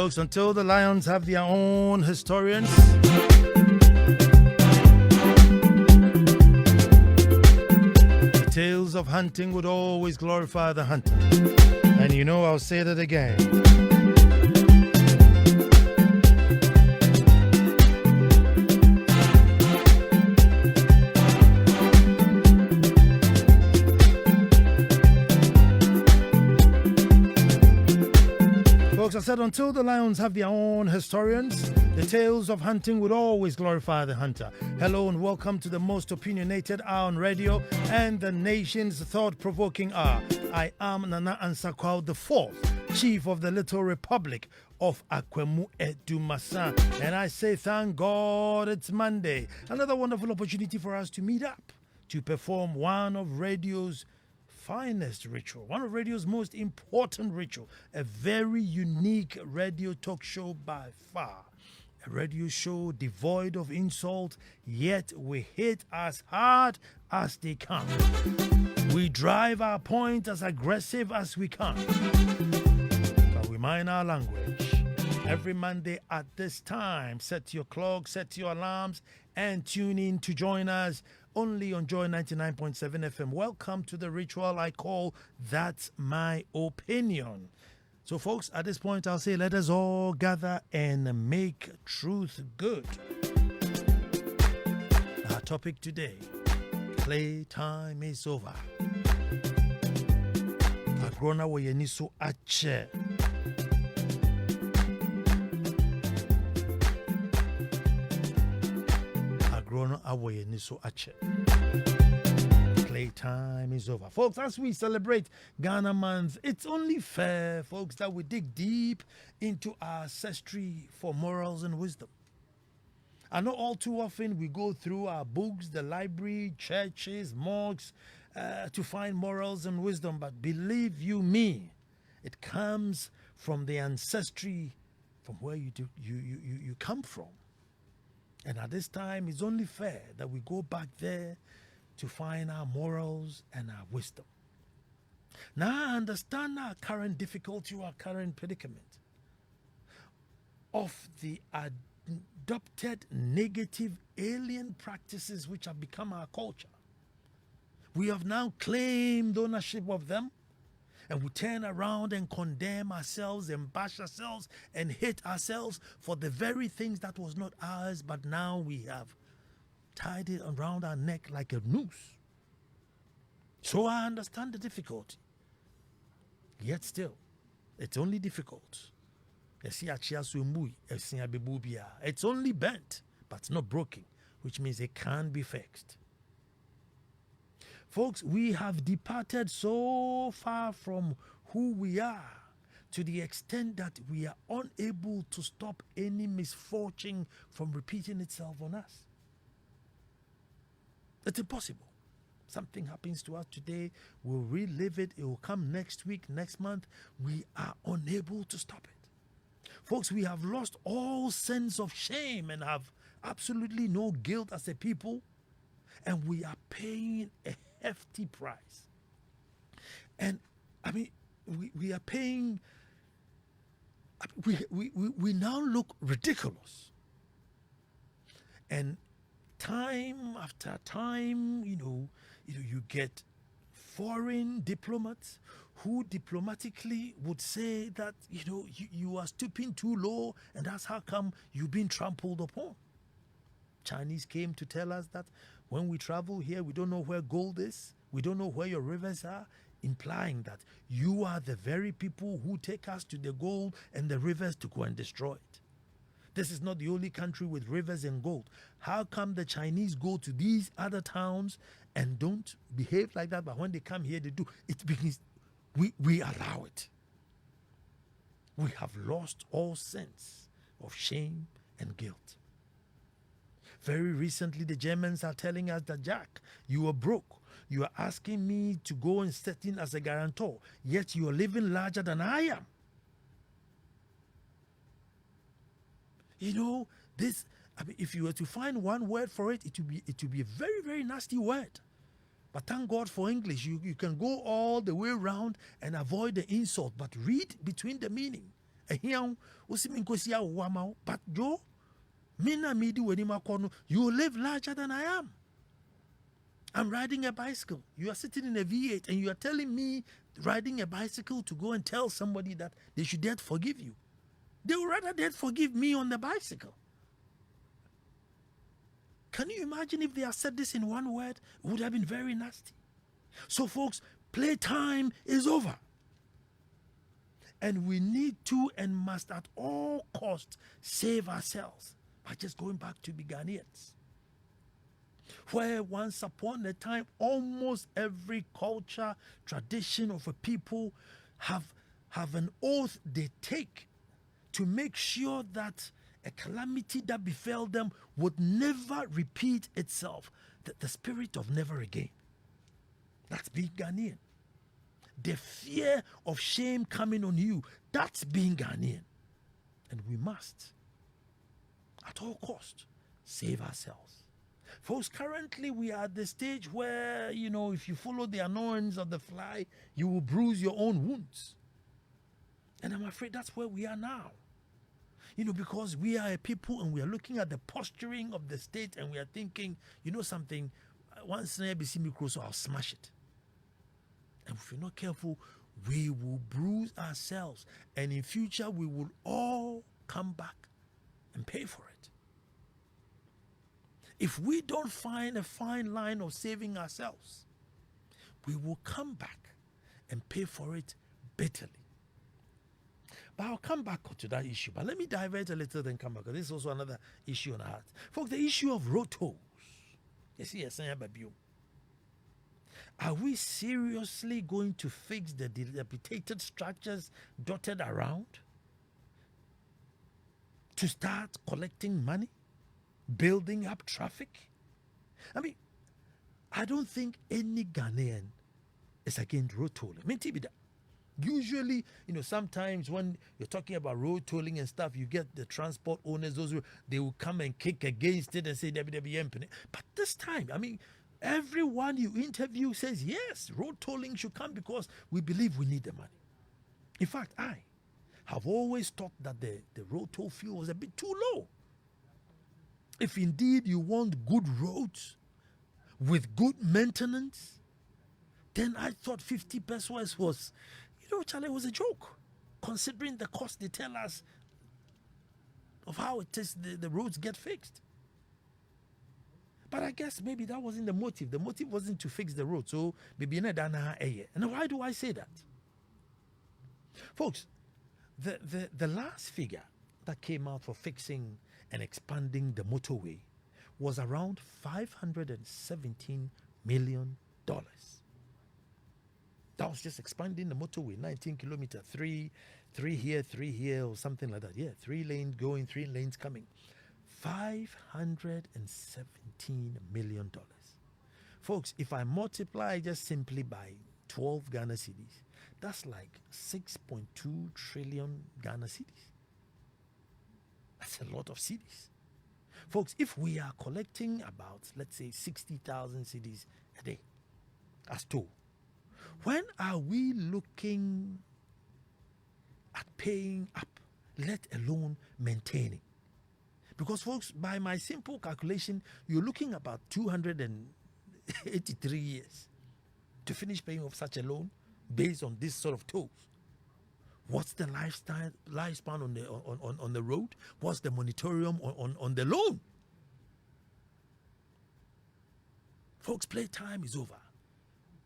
Folks, until the lions have their own historians, the tales of hunting would always glorify the hunter. And you know, I'll say that again. I said until the lions have their own historians, the tales of hunting would always glorify the hunter. Hello and welcome to the most opinionated hour on radio and the nation's thought-provoking hour. I am Nana Ansah Kwao, the fourth chief of the Little Republic of Akwemu Edumasan. And I say thank God it's Monday. Another wonderful opportunity for us to meet up, to perform one of radio's finest ritual, one of radio's most important ritual, a very unique radio talk show by far. A radio show devoid of insult, yet we hit as hard as they can. We drive our point as aggressive as we can, but we mind our language. Every Monday at this time, set your clock, set your alarms, and tune in to join us only on Joy 99.7 FM. Welcome to the ritual I call That's My Opinion. So, folks, at this point, I'll say let us all gather and make truth good. Our topic today, playtime is over. Agrona woyeniso ache. Playtime is over. Folks, as we celebrate Ghana Month, it's only fair, folks, that we dig deep into our ancestry for morals and wisdom. I know all too often we go through our books, the library, churches, mosques, to find morals and wisdom, but believe you me, it comes from the ancestry from where you come from. And at this time, it's only fair that we go back there to find our morals and our wisdom. Now I understand our current difficulty, our current predicament of the adopted negative alien practices which have become our culture. We have now claimed ownership of them, and we turn around and condemn ourselves and bash ourselves and hate ourselves for the very things that was not ours, but now we have tied it around our neck like a noose. So I understand the difficulty. Yet still, it's only difficult. It's only bent, but not broken, which means it can be fixed. Folks, we have departed so far from who we are to the extent that we are unable to stop any misfortune from repeating itself on us. It's impossible. Something happens to us today, we'll relive it, it will come next week, next month. We are unable to stop it. Folks, we have lost all sense of shame and have absolutely no guilt as a people, and we are paying a hefty price. And I mean, we are paying, we now look ridiculous. And time after time, you get foreign diplomats who diplomatically would say that, you are stooping too low, and that's how come you've been trampled upon. Chinese came to tell us that when we travel here, we don't know where gold is, we don't know where your rivers are, implying that you are the very people who take us to the gold and the rivers to go and destroy it. This is not the only country with rivers and gold. How come the Chinese go to these other towns and don't behave like that, but when they come here, they do? It begins, we allow it. We have lost all sense of shame and guilt. Very recently, the Germans are telling us that, Jack, you are broke. You are asking me to go and step in as a guarantor, yet you are living larger than I am. This, if you were to find one word for it, it would be a very, very nasty word. But thank God for English. You can go all the way around and avoid the insult, but read between the meaning But Joe, Mina Midi Wenimakono, you live larger than I am. I'm riding a bicycle. You are sitting in a V8 and you are telling me riding a bicycle to go and tell somebody that they should dare forgive you. They would rather dare forgive me on the bicycle. Can you imagine if they had said this in one word? It would have been very nasty. So folks, playtime is over. And we need to and must at all costs save ourselves by just going back to be Ghanaians. Where once upon a time, almost every culture, tradition of a people have an oath they take to make sure that a calamity that befell them would never repeat itself. The spirit of never again. That's being Ghanaian. The fear of shame coming on you, that's being Ghanaian. And we must, at all costs, save ourselves. Folks, currently we are at the stage where, if you follow the annoyance of the fly, you will bruise your own wounds. And I'm afraid that's where we are now. Because we are a people and we are looking at the posturing of the state and we are thinking, something, once I see me close, I'll smash it. And if we're not careful, we will bruise ourselves. And in future, we will all come back and pay for it. If we don't find a fine line of saving ourselves, we will come back and pay for it bitterly. But I'll come back to that issue. But let me divert a little then come back, because this is also another issue on the heart. Folks, the issue of road tolls. Yes, are we seriously going to fix the dilapidated structures dotted around to start collecting money, building up traffic? I don't think any Ghanaian is against road tolling. Usually, sometimes when you're talking about road tolling and stuff, you get the transport owners, they will come and kick against it and say, but this time, everyone you interview says, yes, road tolling should come because we believe we need the money. In fact, I have always thought that the road toll fee was a bit too low. If indeed you want good roads with good maintenance, then I thought 50 pesos was, Charlie, was a joke, considering the cost they tell us of how it is the roads get fixed. But I guess maybe that wasn't the motive. The motive wasn't to fix the road. So maybe and why do I say that? Folks, the last figure that came out for fixing and expanding the motorway was around $517 million. That was just expanding the motorway, 19 kilometers, three here, or something like that. Yeah, 3 lanes going, 3 lanes coming. $517 million. Folks, if I multiply just simply by 12 Ghana cedis, that's like 6.2 trillion Ghana cedis. That's a lot of cedis. Folks, if we are collecting about, let's say, 60,000 cedis a day as toll, when are we looking at paying up, let alone maintaining? Because, folks, by my simple calculation, you're looking about 283 years to finish paying off such a loan based on this sort of tolls. What's the lifespan on the road? What's the moratorium on the loan? Folks, playtime is over.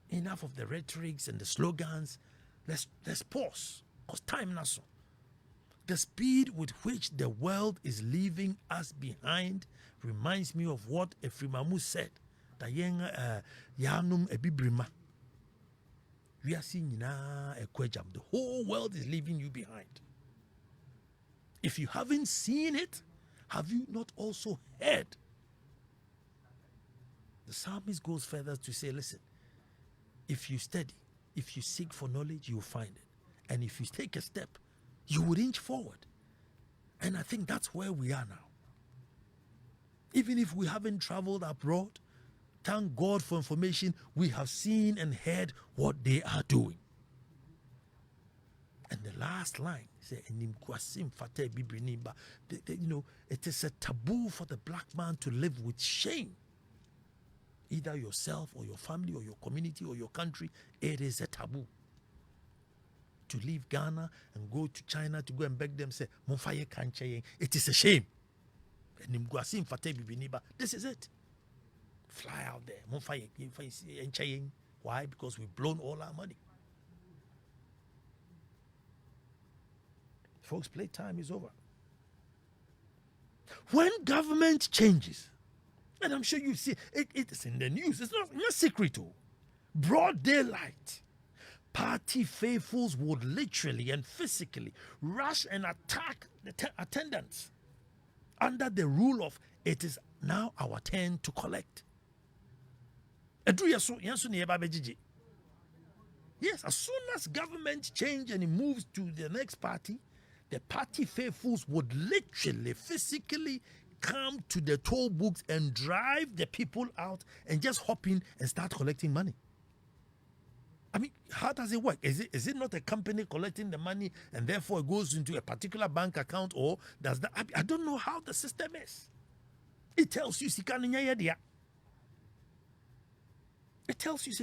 Enough of the rhetorics and the slogans. Let's pause, because time now. The speed with which the world is leaving us behind reminds me of what Efrimamu said. The whole world is leaving you behind. If you haven't seen it, have you not also heard? The psalmist goes further to say, listen, if you study, if you seek for knowledge, you will find it. And if you take a step, you would inch forward. And I think that's where we are now. Even if we haven't traveled abroad, thank God for information. We have seen and heard what they are doing. And the last line say, it is a taboo for the black man to live with shame. Either yourself or your family or your community or your country, it is a taboo. To leave Ghana and go to China to go and beg them, say, it is a shame. This is it. Fly out there. Why? Because we've blown all our money. Folks, playtime is over. When government changes, and I'm sure you see it's in the news, it's not secret. Broad daylight. Party faithfuls would literally and physically rush and attack the attendants under the rule of it is now our turn to collect. Yes, as soon as government change and it moves to the next party, the party faithfuls would literally, physically come to the toll booths and drive the people out and just hop in and start collecting money. I mean, how does it work? Is it not a company collecting the money and therefore it goes into a particular bank account, or does that? I don't know how the system is. It tells you it tells you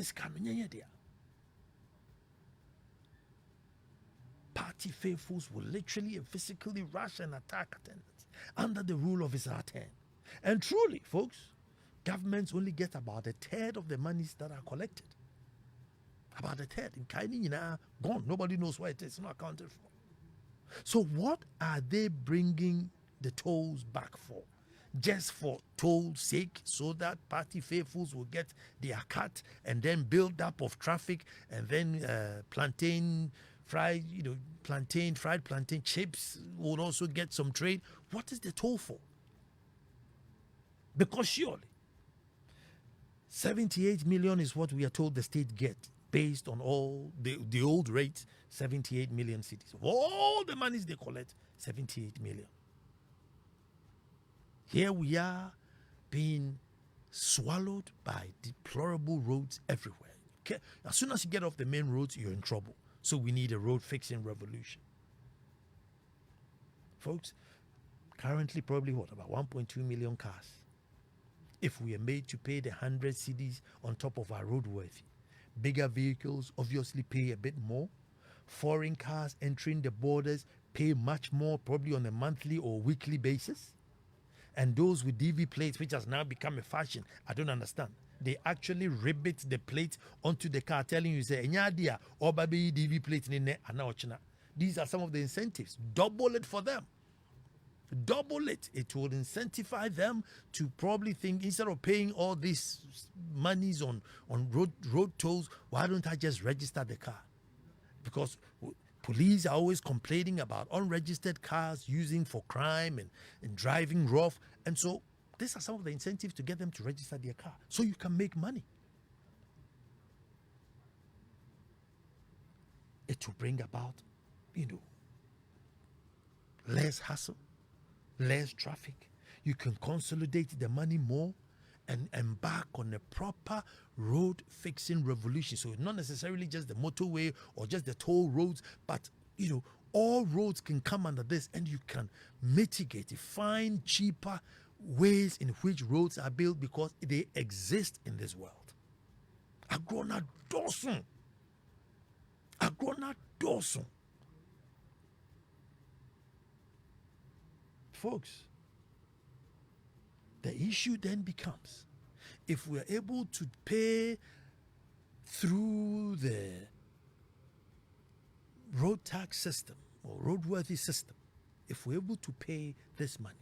party faithfuls will literally and physically rush and attack attendants under the rule of Israel 10. And truly, folks, governments only get about a third of the monies that are collected. About a third. In Kaini, gone. Nobody knows where it is. It's not accounted for. So what are they bringing the tolls back for? Just for toll sake, so that party faithfuls will get their cut and then build up of traffic, and then fried plantain chips will also get some trade. What is the toll for? Because surely 78 million is what we are told the state gets based on all the old rates. 78 million cities. Of all the monies they collect, 78 million. Here we are being swallowed by deplorable roads everywhere. Okay? As soon as you get off the main roads, you're in trouble. So we need a road fixing revolution. Folks, currently probably about 1.2 million cars. If we are made to pay the 100 cedis on top of our roadworthy. Bigger vehicles obviously pay a bit more. Foreign cars entering the borders pay much more, probably on a monthly or weekly basis. And those with DV plates, which has now become a fashion, I don't understand. They actually ribbit the plate onto the car, telling you, say, or baby DV plate in there. These are some of the incentives. Double it for them. Double it. It will incentivize them to probably think, instead of paying all these monies on road tolls, why don't I just register the car? Because police are always complaining about unregistered cars using for crime and driving rough. And so these are some of the incentives to get them to register their car so you can make money. It will bring about, less hassle, less traffic. You can consolidate the money more and embark on a proper road fixing revolution. So it's not necessarily just the motorway or just the toll roads, but all roads can come under this, and you can mitigate, find cheaper ways in which roads are built because they exist in this world. Agrona Dawson. Folks, the issue then becomes, if we are able to pay through the road tax system or roadworthy system, if we're able to pay this money,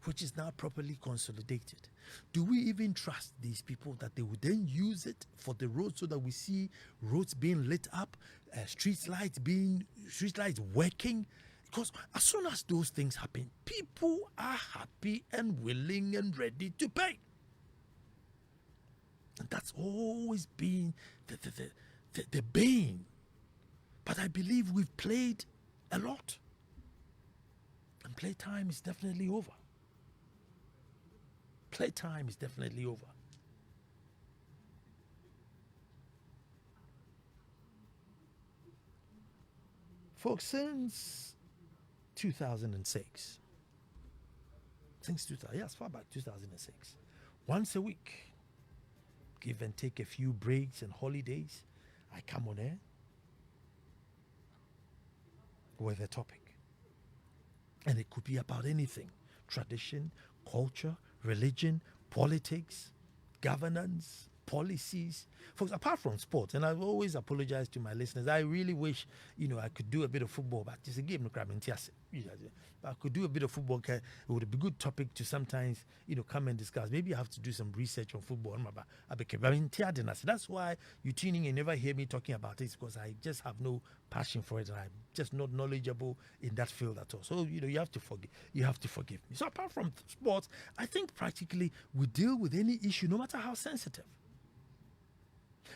which is now properly consolidated, do we even trust these people that they would then use it for the roads, so that we see roads being lit up, street lights working? Because as soon as those things happen, people are happy and willing and ready to pay. And that's always been the bane. But I believe we've played a lot. And playtime is definitely over. Playtime is definitely over. Folks, since 2006, since 2000, yes, far back 2006, once a week, give and take a few breaks and holidays, I come on air with a topic. And it could be about anything: tradition, culture, religion, politics, governance, policies. Folks, apart from sports, and I've always apologized to my listeners, I really wish, I could do a bit of football, but it's a game, I could do a bit of football. It would be a good topic to sometimes, come and discuss. Maybe I have to do some research on football. That's why you tuning in, never hear me talking about it, because I just have no passion for it, and I'm just not knowledgeable in that field at all. So, you have to forgive me. So apart from sports, I think practically we deal with any issue, no matter how sensitive.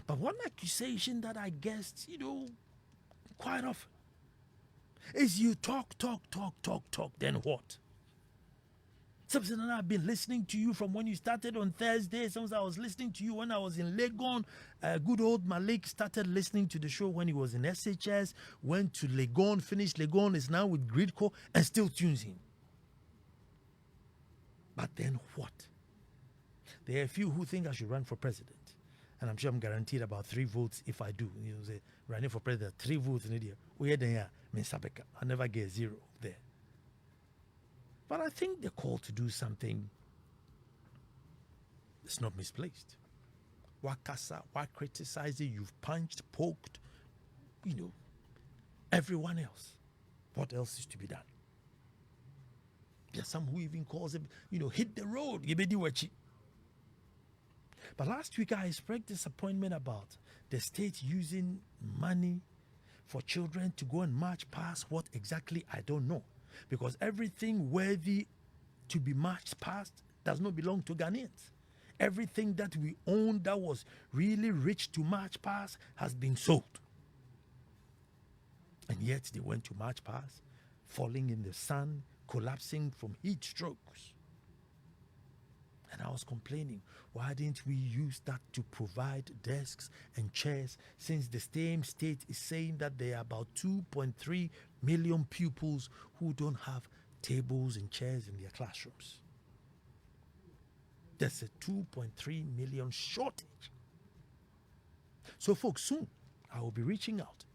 But one accusation that I guess, quite often is you talk, then what? Something that I've been listening to you from when you started on Thursday. Something I was listening to you when I was in Legon. Good old Malik started listening to the show when he was in SHS, went to Legon, finished Legon, is now with Gridco, and still tunes in. But then what? There are a few who think I should run for president. And I'm sure I'm guaranteed about 3 votes if I do. Say, running for president, 3 votes in India. I never get 0 there. But I think the call to do something is not misplaced. Why kasa, why criticize it? You've punched, poked, everyone else. What else is to be done? There's some who even calls it, hit the road. But last week I expressed disappointment about the state using money for children to go and march past what exactly I don't know. Because everything worthy to be marched past does not belong to Ghanaians. Everything that we own that was really rich to march past has been sold. And yet they went to march past, falling in the sun, collapsing from heat strokes. And I was complaining, why didn't we use that to provide desks and chairs, since the same state is saying that there are about 2.3 million pupils who don't have tables and chairs in their classrooms. There's a 2.3 million shortage. So folks, soon I will be reaching out.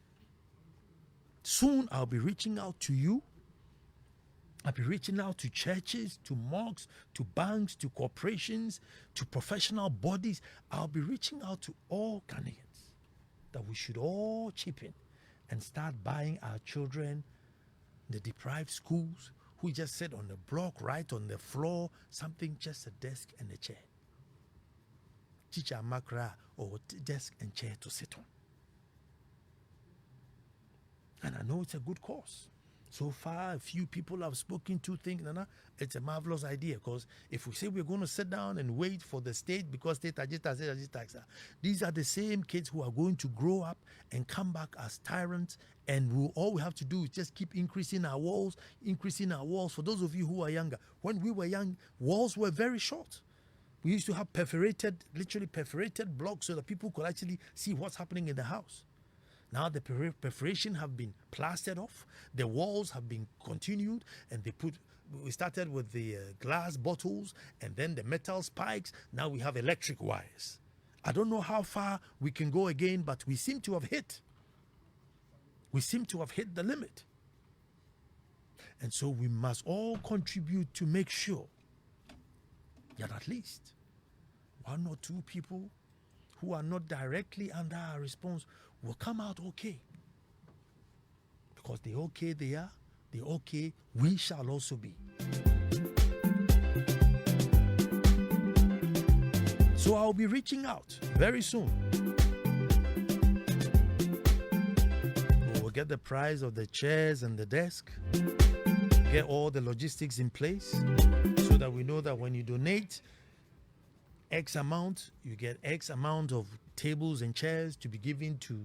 Soon I'll be reaching out to you. I'll be reaching out to churches, to mosques, to banks, to corporations, to professional bodies. I'll be reaching out to all Ghanaians that we should all chip in and start buying our children the deprived schools who just sit on the block, right on the floor, something, just a desk and a chair. Teacher makra or desk and chair to sit on. And I know it's a good cause. So far, a few people have spoken to think, it's a marvelous idea, because if we say we're going to sit down and wait for the state because state tax, these are the same kids who are going to grow up and come back as tyrants, and all we have to do is just keep increasing our walls. For those of you who are younger, when we were young, walls were very short. We used to have literally perforated blocks so that people could actually see what's happening in the house. Now the perforation have been plastered off, the walls have been continued, and we started with the glass bottles and then the metal spikes. Now we have electric wires. I don't know how far we can go again, but we seem to have hit. We seem to have hit the limit. And so we must all contribute to make sure that at least 1 or 2 people who are not directly under our response will come out okay. Because the okay they are, the okay we shall also be. So I'll be reaching out very soon. We'll get the price of the chairs and the desk, get all the logistics in place so that we know that when you donate X amount, you get X amount of tables and chairs to be given to,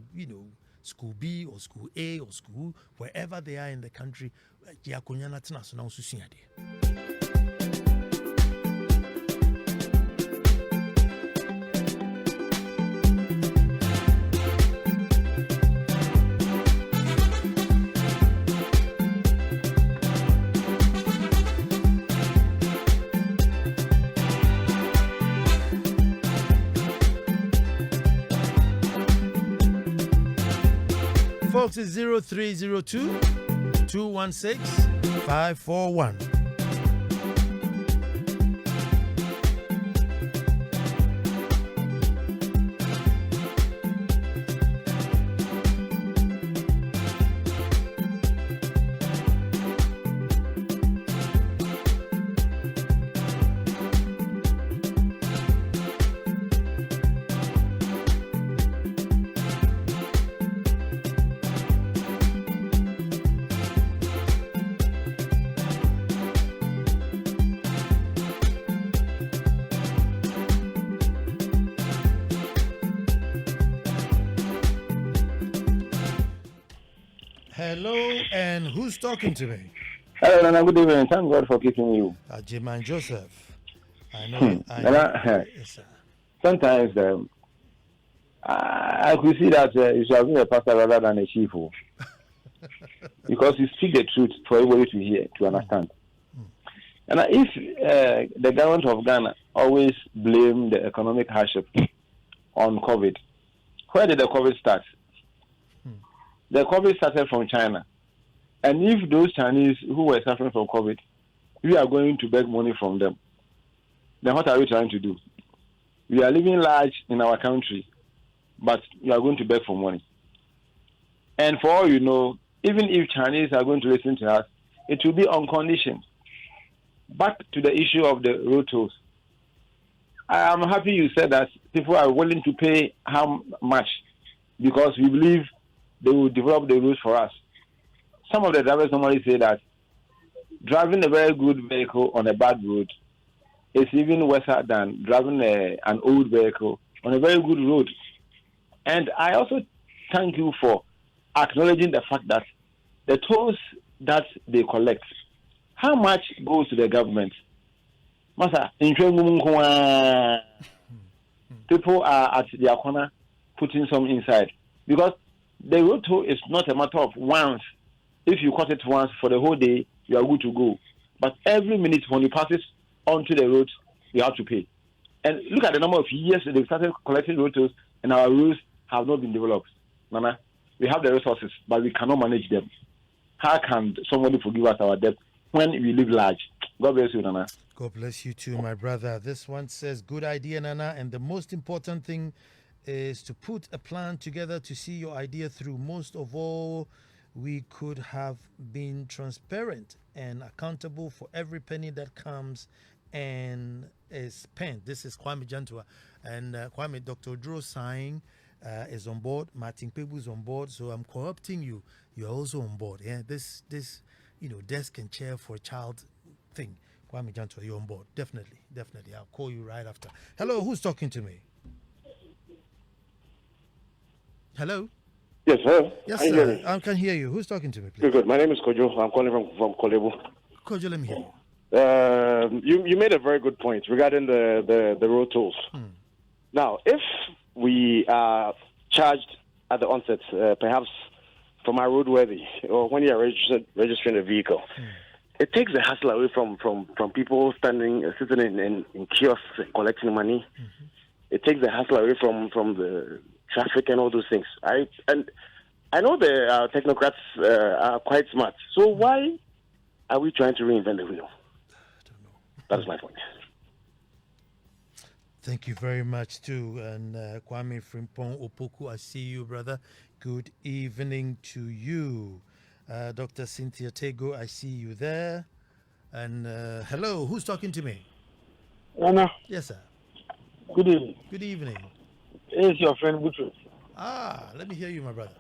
school B or school A or school wherever they are in the country. Folks, it's 0302 216 541. Hello, and who's talking to me? Hello, Nana. Good evening. Thank God for keeping you. Jiman Joseph. I know. Yes, sir. Sometimes I could see that you should have been a pastor rather than a chief. Because you speak the truth for everybody to hear, to understand. And if the government of Ghana always blame the economic hardship on COVID, where did the COVID start? The COVID started from China. And if those Chinese who were suffering from COVID, we are going to beg money from them, then what are we trying to do? We are living large in our country, but we are going to beg for money. And for all you know, even if Chinese are going to listen to us, it will be on condition. Back to the issue of the road tolls. I am happy you said that people are willing to pay how much because we believe they will develop the roads for us. Some of the drivers normally say that driving a very good vehicle on a bad road is even worse than driving an old vehicle on a very good road. And I also thank you for acknowledging the fact that the tolls that they collect, how much goes to the government? Masa, people are at their corner putting some inside. Because the road toll is not a matter of once. If you cut it once for the whole day, you are good to go. But every minute when you pass it onto the road, you have to pay. And look at the number of years they've started collecting road tolls and our roads have not been developed. Nana, we have the resources, but we cannot manage them. How can somebody forgive us our debt when we live large? God bless you, Nana. God bless you too, my brother. This one says, good idea, Nana. And the most important thing is to put a plan together to see your idea through. Most of all, we could have been transparent and accountable for every penny that comes and is spent. This is Kwame Jantua. And Kwame, Dr. Drew Sign is on board. Martin Pebu is on board. So I'm co-opting you. You're also on board. Yeah, this desk and chair for a child thing. Kwame Jantua, you're on board. Definitely. I'll call you right after. Hello, who's talking to me? Hello? Yes, hello. Yes, sir. I can hear you. Who's talking to me, please? Good. My name is Kojo. I'm calling from Kolebu. Kojo, let me hear you. You made a very good point regarding the road tolls. Now, if we are charged at the onset, perhaps from our roadworthy or when you are registering a vehicle, it takes the hassle away from people sitting in kiosks collecting money. It takes the hassle away from the traffic and all those things. I know the technocrats are quite smart. So why are we trying to reinvent the wheel? I don't know. That is my point. Thank you very much too. And Kwame Frimpong Opoku, I see you, brother. Good evening to you. Dr. Cynthia Tego, I see you there. And hello, who's talking to me? Nana. Yes, sir. Good evening. Good evening. It's your friend Butros. Let me hear you, my brother.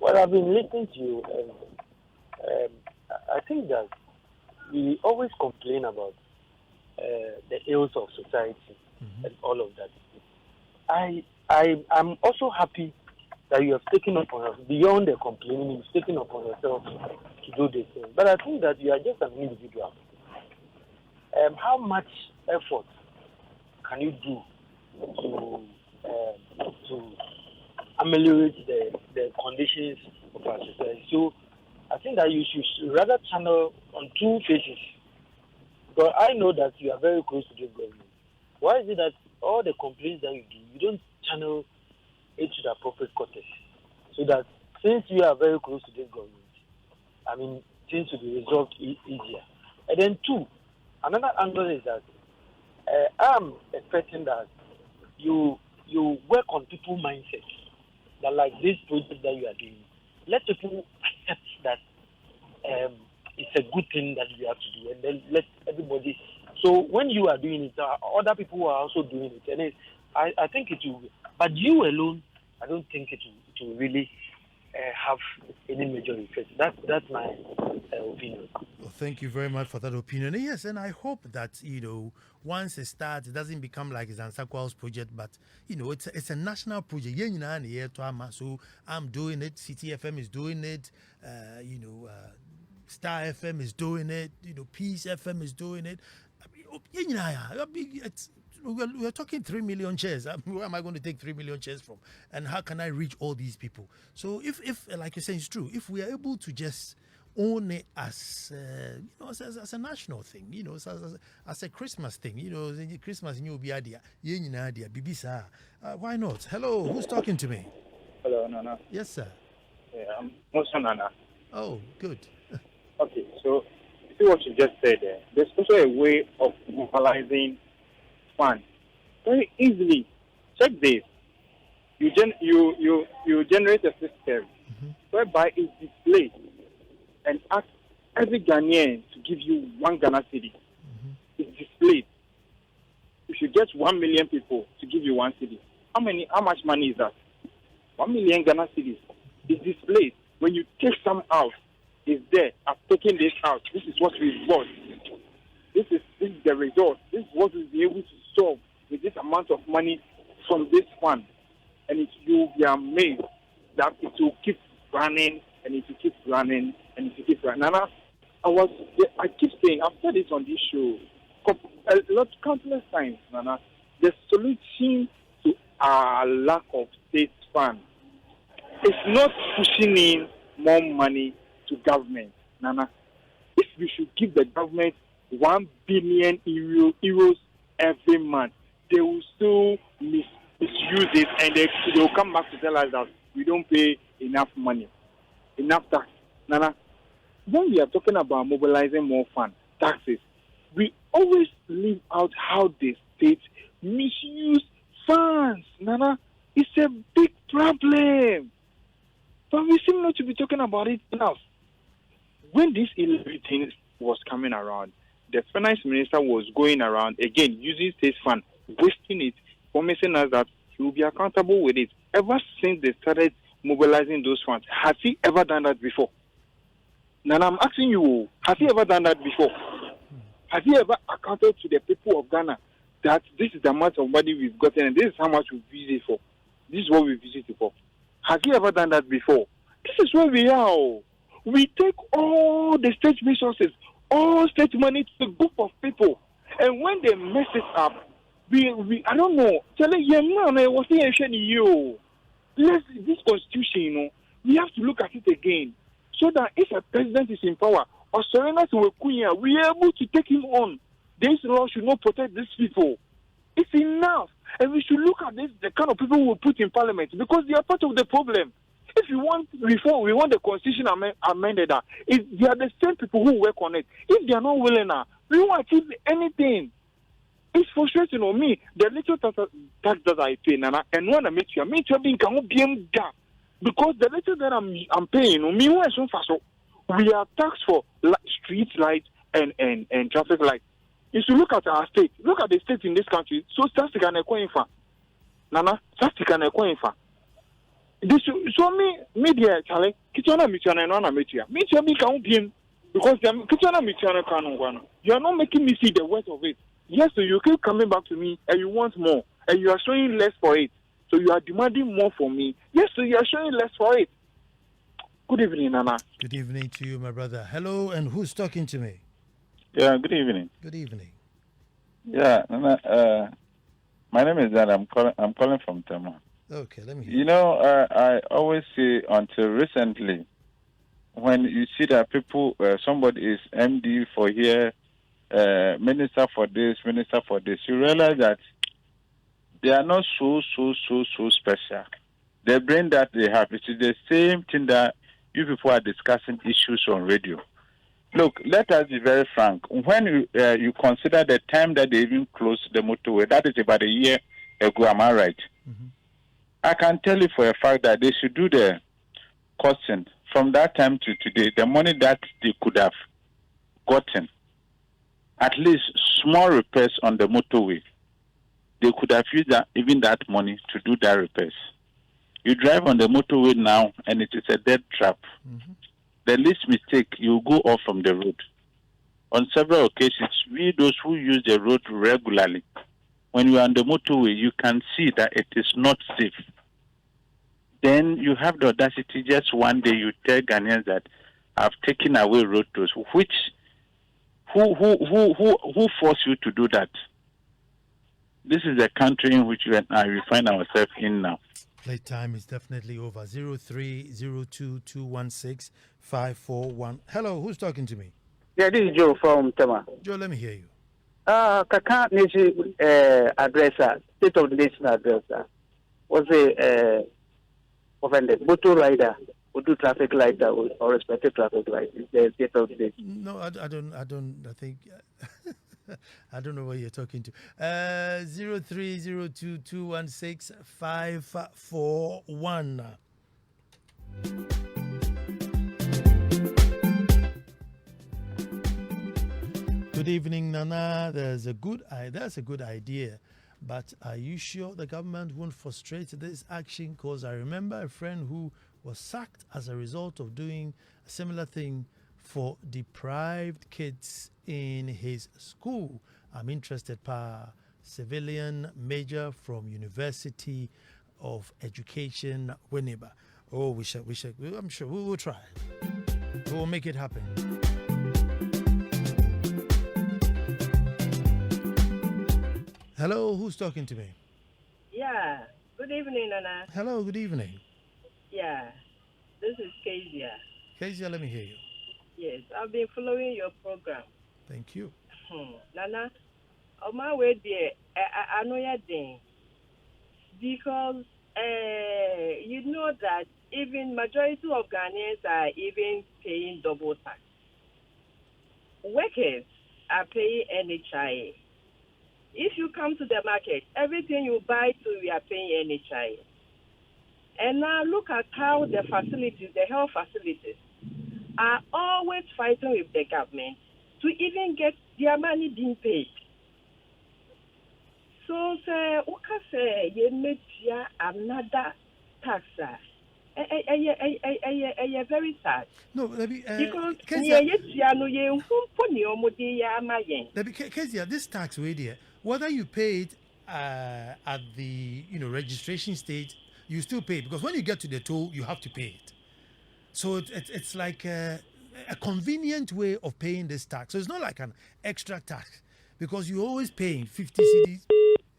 Well, I've been listening to you, and I think that we always complain about the ills of society and all of that. I'm also happy that you have taken upon yourself, beyond the complaining, you've taken upon yourself to do this thing. But I think that you are just an individual. How much effort can you do to ameliorate the conditions of our society? So I think that you should rather channel on two faces. Because I know that you are very close to the government. Why is it that all the complaints that you do, you don't channel it to the appropriate quarters? so that since you are very close to this government, I mean, things will be resolved easier. And then two, another angle is that I'm expecting that you work on people's mindset. That like this project that you are doing, let people accept that it's a good thing that you have to do, and then let everybody. So when you are doing it, other people are also doing it, and I think it will. But you alone, I don't think it will really have any major effect. That's my opinion. Well, thank you very much for that opinion. Yes, and I hope that, once it starts, it doesn't become like it's Ansah Kwao's project, but it's a national project. So I'm doing it. CTFM is doing it. Star FM is doing it. Peace FM is doing it. We're talking 3 million shares. Where am I going to take 3 million shares from? And how can I reach all these people? So if like you say, it's true, if we are able to just own it as as a national thing, as a Christmas thing, Christmas new be idea, bibisa. Why not? Hello, who's talking to me? Hello, Nana. Yes, sir. Yeah, I'm also Nana. Oh, good. Okay, so you see what you just said there. There's also a way of mobilizing funds very easily. Check this. You generate a system whereby it's displayed and ask every Ghanaian to give you 1 Ghana cedi. It's displayed. If you get 1 million people to give you 1 cedi, how much money is that? 1 million Ghana cedis. It's displayed. When you take some out, it's there. I've taken this out. This is what we've bought. This is the result. This is what we'll be able to solve with this amount of money from this fund. And you'll be amazed that it will keep running, and it will keep running, and it will keep running. Nana, I keep saying, I've said it on this show countless times, Nana, the solution to our lack of state funds is not pushing in more money to government, Nana. If we should give the government 1 billion euros every month, they will still misuse it, and they will come back to tell us that we don't pay enough money, enough tax. Nana, when we are talking about mobilizing more funds, taxes, we always leave out how the state misuse funds. Nana, it's a big problem. But we seem not to be talking about it enough. When this thing was coming around, the finance minister was going around again using state fund, wasting it, promising us that he will be accountable with it. Ever since they started mobilizing those funds, has he ever done that before? Nana, I'm asking you, has he ever done that before? Has he ever accounted to the people of Ghana that this is the amount of money we've gotten and this is how much we've used it for? This is what we've used it for. Has he ever done that before? This is where we are. We take all the state resources, all state money to a group of people, and when they mess it up, we I don't know. Tell them, I was saying you. This constitution, we have to look at it again, so that if a president is in power or surrender to a queen, we are able to take him on. This law should not protect these people. It's enough, and we should look at this, the kind of people we put in parliament, because they are part of the problem. If you want reform, we want the constitution amended. They are the same people who work on it. If they are not willing, we won't achieve anything. It's frustrating on me. The little tax that I pay, Nana, and when I meet you being because the little that I'm paying, we are taxed for street lights and traffic lights. If you look at our state, look at the state in this country. So static and equine, Nana, static and equine. This so me media Charlie kitana michana no na metia metia be can be because the kitana michana can you are not making me see the worth of it. Yes, so you keep coming back to me and you want more and you are showing less for it, so you are demanding more from me. Yes, so you are showing less for it. Good evening, Nana. Good evening to you, my brother. Hello, and who's talking to me? Yeah, good evening. Good evening. Yeah, Nana, my name is Dan. I'm calling from Tema. Okay, let me hear. You know, I always say until recently, when you see that people, somebody is MD for here, minister for this, you realize that they are not so special. The brain that they have, it is the same thing that you people are discussing issues on radio. Look, let us be very frank. When you consider the time that they even closed the motorway, that is about a year ago, am I right? Mm-hmm. I can tell you for a fact that they should do the costing from that time to today, the money that they could have gotten, at least small repairs on the motorway, they could have used even that money to do that repairs. You drive on the motorway now, and it is a dead trap. Mm-hmm. The least mistake, you go off from the road. On several occasions, we, those who use the road regularly, when you are on the motorway, you can see that it is not safe. Then you have the audacity, just one day you tell Ghanaians that I've taken away road tolls, which, who forced you to do that? This is the country in which we find ourselves in now. Playtime is definitely over. 0302216541. Hello, who's talking to me? Yeah, this is Joe from Tema. Joe, let me hear you. Kaka Nation addresser, State of the Nation addresser, was a offended motor rider who do traffic light or respected traffic light. It's the State of the Nation. No, I think. I don't know what you're talking to. 0302216541. Good evening, Nana. That's a good idea. But are you sure the government won't frustrate this action? Because I remember a friend who was sacked as a result of doing a similar thing for deprived kids in his school. I'm interested, civilian major from University of Education, Winneba. Oh, we shall. I'm sure we will try. We will make it happen. Hello, who's talking to me? Yeah. Good evening, Nana. Hello, good evening. Yeah. This is Kezia. Kezia, let me hear you. Yes, I've been following your program. Thank you. Nana, on my way there, I know your thing. Because you know that even majority of Ghanaians are even paying double tax. Workers are paying NHIA. If you come to the market, everything you buy you are paying NHIA. And now look at how the facilities, the health facilities, are always fighting with the government to even get their money being paid. So, say, okay, say, you make another tax. Very sad. No, because this tax way, whether you pay it at the registration stage, you still pay, because when you get to the toll, you have to pay it. So it's like a convenient way of paying this tax. So it's not like an extra tax, because you're always paying 50 cedis.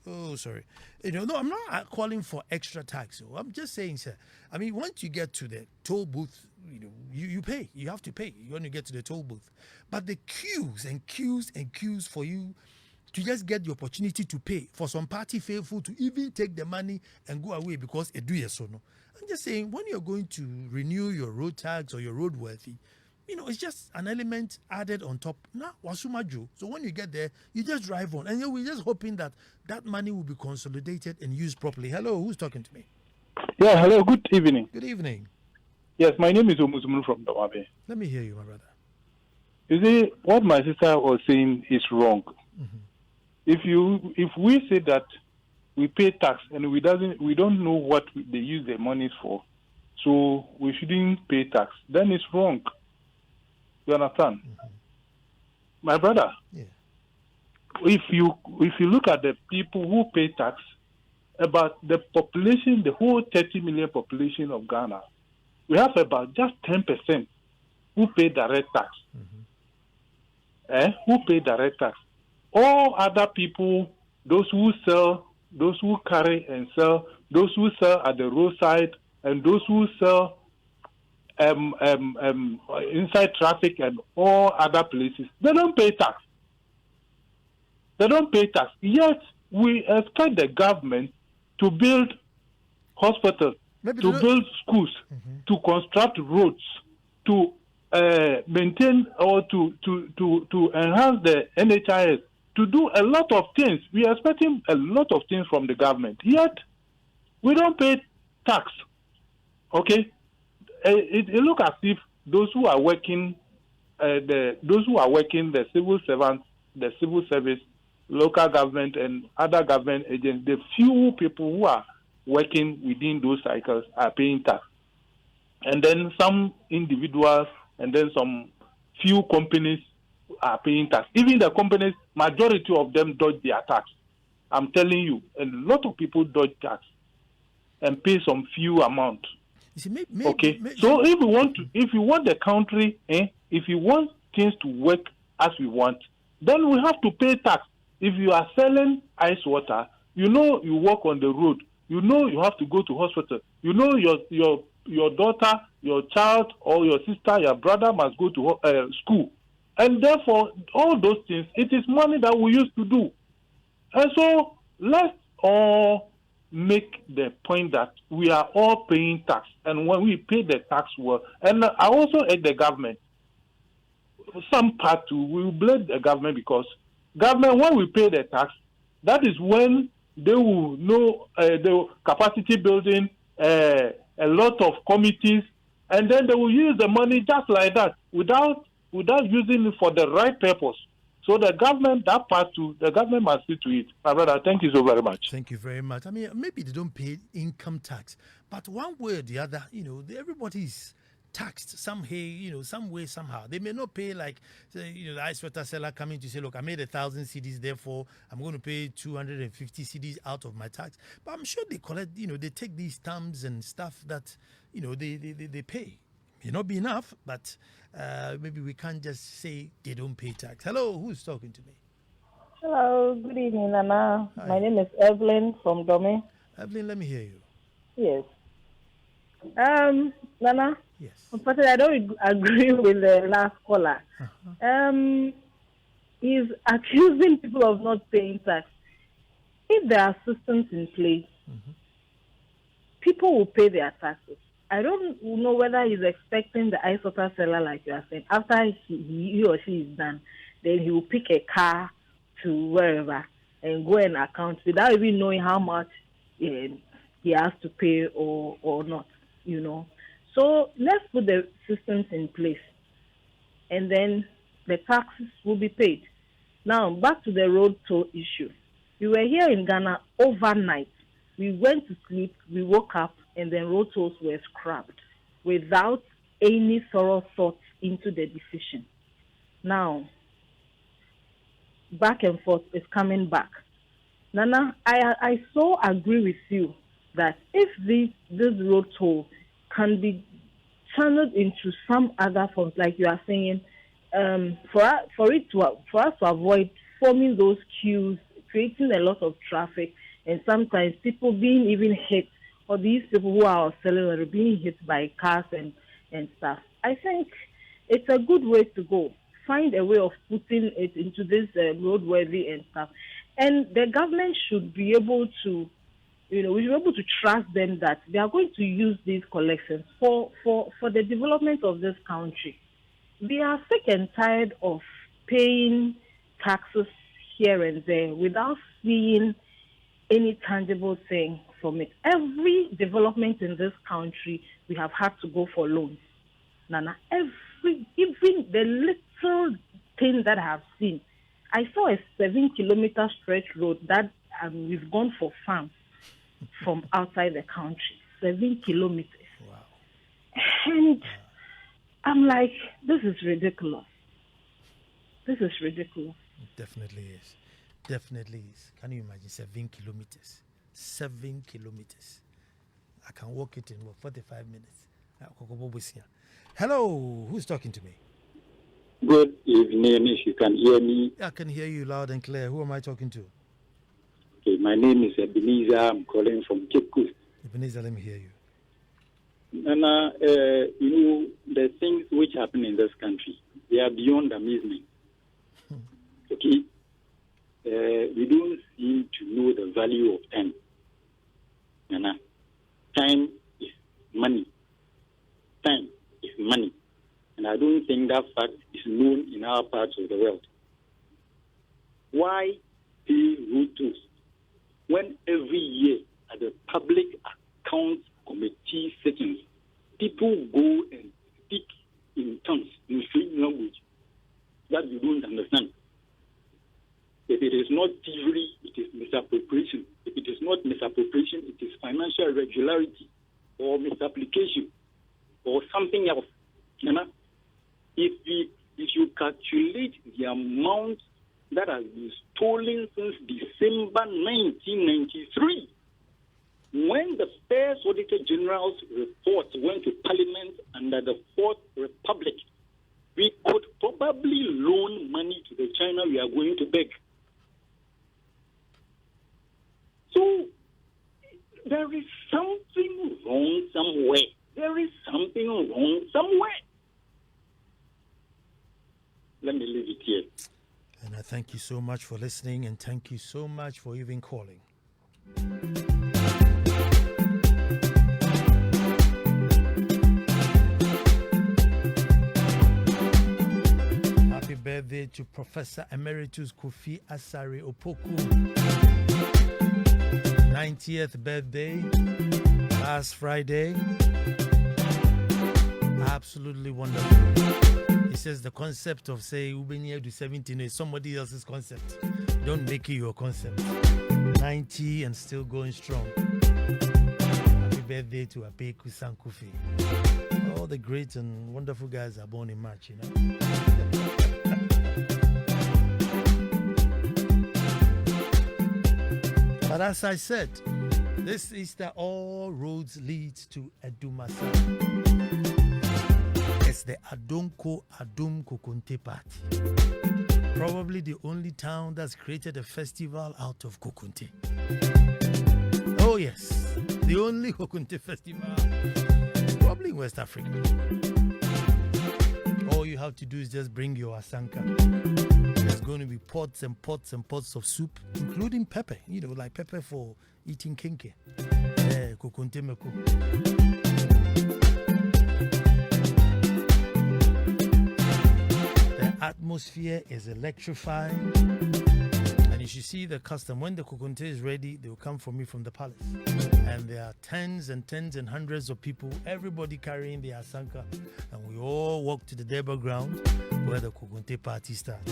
Oh, sorry. No, I'm not calling for extra tax. I'm just saying, sir. I mean, once you get to the toll booth, you pay. You have to pay when you get to the toll booth. But the queues and queues and queues for you to just get the opportunity to pay, for some party faithful to even take the money and go away because it do yes or no. I'm just saying, when you're going to renew your road tax or your roadworthy, it's just an element added on top. Now, Wasumaju. So when you get there, you just drive on. And we're just hoping that that money will be consolidated and used properly. Hello, who's talking to me? Yeah, hello, good evening. Good evening. Yes, my name is Omuzumu from Dawabe. Let me hear you, my brother. You see, what my sister was saying is wrong. Mm-hmm. If we say that we pay tax and we don't know what they use their money for, so we shouldn't pay tax, then it's wrong. You understand? Mm-hmm. My brother, yeah. If you look at the people who pay tax, about the population, the whole 30 million population of Ghana, we have about just 10% who pay direct tax. Mm-hmm. Who pay direct tax? All other people, those who sell, those who carry and sell, those who sell at the roadside, and those who sell inside traffic and all other places, they don't pay tax. They don't pay tax. Yet we expect the government to build hospitals, to build schools, to construct roads, to maintain or to enhance the NHIS, to do a lot of things. We are expecting a lot of things from the government. Yet, we don't pay tax. Okay? It look as if those who are working, the civil servants, the civil service, local government, and other government agents, the few people who are working within those cycles are paying tax. And then some individuals and then some few companies are paying tax. Even the companies, majority of them dodge their tax. I'm telling you, a lot of people dodge tax and pay some few amount. You see, So if you want the country, if you want things to work as we want, then we have to pay tax. If you are selling ice water, you know you walk on the road. You know you have to go to hospital. You know your daughter, your child, or your sister, your brother must go to school. And therefore, all those things, it is money that we used to do. And so, let's all make the point that we are all paying tax. And when we pay the tax, well, and I also urge the government, some part too, we will blame the government because government, when we pay the tax, that is when they will know the capacity building, a lot of committees, and then they will use the money just like that without using it for the right purpose. So the government, that part too, the government must see to it. My brother, thank you so very much. Thank you very much. I mean, maybe they don't pay income tax, but one way or the other, everybody's taxed some way, somehow. They may not pay like, the ice water seller coming to say, look, I made 1,000 CDs, therefore I'm going to pay 250 CDs out of my tax. But I'm sure they collect, they take these stamps and stuff that, they pay. May not be enough, but maybe we can't just say they don't pay tax. Hello, who's talking to me? Hello, good evening, Nana. Hi. My name is Evelyn from Dome. Evelyn, let me hear you. Yes. Nana? Yes. Unfortunately, I don't agree with the last caller. He's accusing people of not paying tax. If there are systems in place, people will pay their taxes. I don't know whether he's expecting the ice water seller, like you are saying, after he or she is done, then he will pick a car to wherever and go and account without even knowing how much he has to pay or not, So let's put the systems in place, and then the taxes will be paid. Now, back to the road toll issue. We were here in Ghana overnight. We went to sleep, we woke up, and then road tolls were scrapped without any thorough thought into the decision. Now, back and forth is coming back. Nana, I so agree with you that if this road toll can be channeled into some other forms, like you are saying, for us to avoid forming those queues, creating a lot of traffic, and sometimes people being even hit, or these people who are selling are being hit by cars and stuff. I think it's a good way to go. Find a way of putting it into this roadworthy and stuff. And the government should be able to, we should be able to trust them that they are going to use these collections for the development of this country. We are sick and tired of paying taxes here and there without seeing any tangible thing from it. Every development in this country, we have had to go for loans. Nana, even the little thing that I have seen, I saw a 7-kilometer stretch road that we've gone for farms from outside the country. 7 kilometers. Wow. And I'm like, this is ridiculous. This is ridiculous. It definitely is. Definitely is. Can you imagine 7 kilometers? 7 kilometers. I can walk it in 45 minutes. Hello, who's talking to me? Good evening, if you can hear me. I can hear you loud and clear. Who am I talking to? Okay, my name is Ebenezer. I'm calling from Cape Coast. Ebenezer, let me hear you. Nana, the things which happen in this country, they are beyond amusement. Okay? We don't seem to know the value of time. Nana, time is think that fact is known in our parts of the world. Why pay road tolls when every year at the Public Accounts Committee sittings, people go and speak in tongues, in strange language that you don't understand? If it is not thievery, it is misappropriation. If it is not misappropriation, it is financial irregularity or misapplication or something else. You know? If you calculate the amount that has been stolen since December 1993, when the first Auditor General's report went to Parliament under the Fourth Republic, we could probably loan money to the China we are going to beg. So there is something wrong somewhere. There is something wrong somewhere. Let me leave it here. And I thank you so much for listening, and thank you so much for even calling. Happy birthday to Professor Emeritus Kofi Asare Opoku. 90th birthday last Friday. Absolutely wonderful. He says the concept of, say, Ubenia to 17 is somebody else's concept. Don't make it your concept. 90 and still going strong. Happy birthday to Apeku Sankufi. All the great and wonderful guys are born in March, you know. But as I said, this Easter, all roads lead to Edumasa. It's the Adonko Adum Kokonte Party. Probably the only town that's created a festival out of Kokonte. Oh yes, the only Kokonte festival probably in West Africa. All you have to do is just bring your asanka. There's going to be pots and pots and pots of soup, including pepper, you know, like pepper for eating kenke. Kokonte meko. Atmosphere is electrifying, and you should see the custom. When the kokonte is ready, they will come for me from the palace, and there are tens and hundreds of people, everybody carrying their asanka, and we all walk to the Deba ground where the kokonte party starts.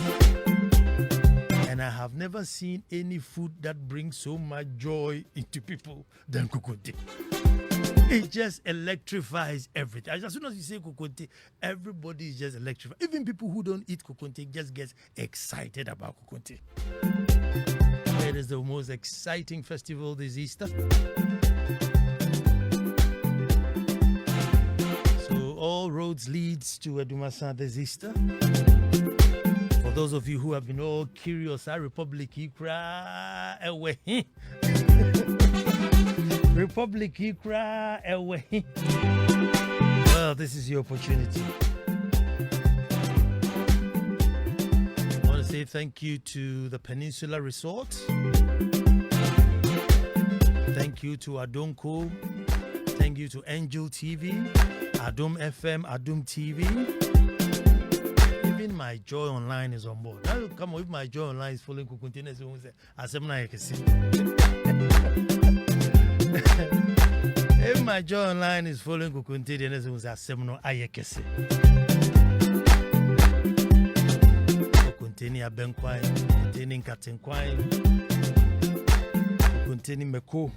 And I have never seen any food that brings so much joy into people than kokonte. It just electrifies everything. As soon as you say kokonte, everybody is just electrified. Even people who don't eat kokonte just get excited about kokonte. It is the most exciting festival this Easter. So all roads leads to Edumasa this Easter. For those of you who have been all curious, our Republic Ikra away. Republic Ikra away. Well, this is your opportunity. I want to say thank you to the Peninsula Resort. Thank you to Adonko. Thank you to Angel TV, Adom FM, Adom TV. Even My Joy Online is on board. Now, come on, if My Joy Online is following Kukuntinas, we will say, Asemna Ekesi. If My Joy Online is following Kukunti, then it was a seminar Ayekese. Containing a benquine, containing cotton quine, containing Meko.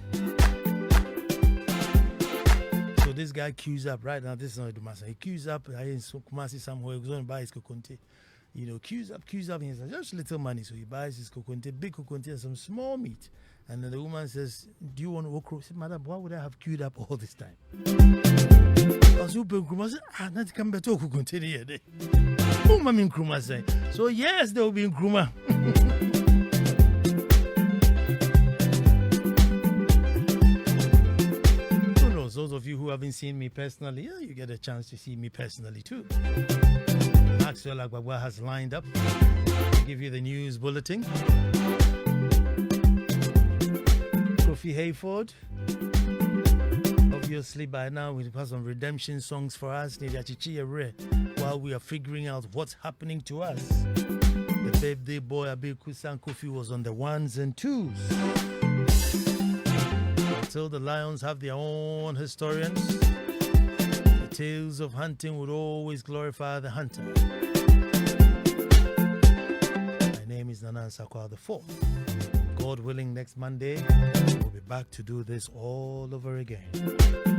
So this guy queues up right now. This is not Dumasa. He queues up. I in Kumasi somewhere. He goes on and buys his coconte. You know, queues up. He has just little money. So he buys his coconte, big coconte, and some small meat. And then the woman says, do you want to walk across? I said, Madam, why would I have queued up all this time? I said, not come back to continue here. Oh, I'm in Kruma say. So yes, they will be in Kruma. Who knows? Those of you who haven't seen me personally, yeah, you get a chance to see me personally too. Maxwell Agbagba has lined up to give you the news bulletin. Kofi Hayford, obviously by now we have some redemption songs for us. while we are figuring out what's happening to us. The birthday boy Abeku Sankofi was on the ones and twos. Until the lions have their own historians, the tales of hunting would always glorify the hunter. My name is Ansah Kwao the Fourth. God willing, next Monday, we'll be back to do this all over again.